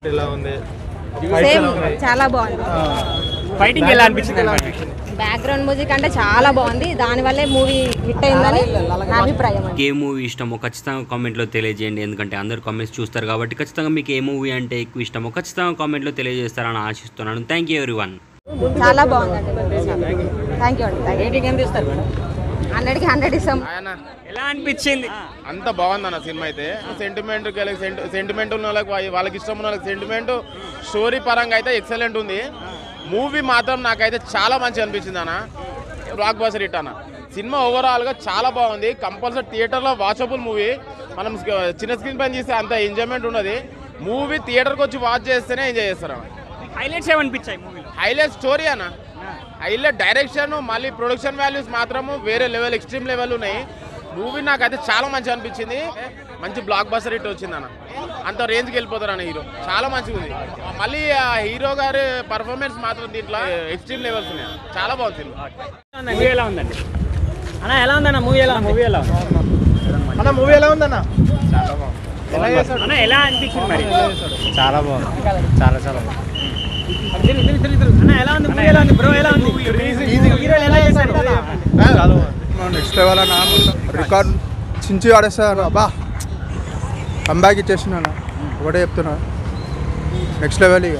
చాలా బాగుంది. ఫైటింగ్ ఎలా అనిపించింది? బ్యాక్గ్రౌండ్ మ్యూజిక్ అంటే చాలా బాగుంది. దానివల్లే మూవీ హిట్ అయిందని నా అభిప్రాయం. ఏ మూవీ ఇష్టమో ఖచ్చితంగా కామెంట్లో తెలియజేయండి. ఎందుకంటే అందరు కామెంట్స్ చూస్తారు కాబట్టి ఖచ్చితంగా మీకు ఏ మూవీ అంటే ఎక్కువ ఇష్టమో ఖచ్చితంగా కామెంట్లో తెలియజేస్తారని ఆశిస్తున్నాను. Thank you everyone. చాలా బాగుందండి. థ్యాంక్ యూ అండి. 100కి 100 ఇస్తాం. ఎలా అనిపించింది? అంత బాగుంది అన్న సినిమా అయితే. సెంటిమెంట్ ఉన్న వాళ్ళకి ఇష్టం ఉన్న వాళ్ళకి సెంటిమెంట్, స్టోరీ పరంగా అయితే ఎక్సలెంట్ ఉంది. మూవీ మాత్రం నాకైతే చాలా మంచిగా అనిపించింది అన్న. బ్లాక్ బస్టర్ హిట్ అన్న. సినిమా ఓవరాల్గా చాలా బాగుంది. కంపల్సరీ థియేటర్లో వాచబుల్ మూవీ. మనం చిన్న స్క్రీన్ పైన చూస్తే అంత ఎంజాయ్మెంట్ ఉన్నది. మూవీ థియేటర్కి వచ్చి వాచ్ చేస్తేనే ఎంజాయ్ చేస్తారు అన్న. హైలైట్స్ ఏమనిపించాయి మూవీలో? హైలైట్ స్టోరీ అన్న, హైలైట్ డైరెక్షన్, మళ్ళీ ప్రొడక్షన్ వాల్యూస్ మాత్రము వేరే లెవెల్, ఎక్స్ట్రీమ్ లెవెల్ ఉన్నాయి. మూవీ నాకైతే చాలా మంచిగా అనిపించింది. మంచి బ్లాక్ బస్టర్ హిట్ వచ్చింది అన్న. అంత రేంజ్కి వెళ్ళిపోతారు అన్న హీరో. చాలా మంచిగా ఉంది. మళ్ళీ ఆ హీరో గారి పర్ఫార్మెన్స్ మాత్రం దీంట్లో ఎక్స్ట్రీమ్ లెవెల్స్ ఉన్నాయి. చాలా బాగుంది. మూవీ ఎలా ఉందండి అన్న? ఎలా ఉందన్న మూవీ? ఎలా మూవీ ఎలా ఉంది అన్న? మూవీ ఎలా ఉందన్న? చాలా బాగుంది. అన్న ఎలా అనిపించింది మరి? చాలా బాగుంది. చాలా చాలా బాగుంది అన్న. ఎలా ఉంది మూవీ? ఎలా ఉంది బ్రో? ఎలా ఉంది? హీరోలు ఎలా చేశారు? నెక్స్ట్ లెవెల్ అన్న. రికార్డ్ చించి ఆడేస్తారు. అబ్బా కంబ్యాక్ ఇచ్చేస్తున్నా. ఒకటే చెప్తున్నా, నెక్స్ట్ లెవెల్ ఇక.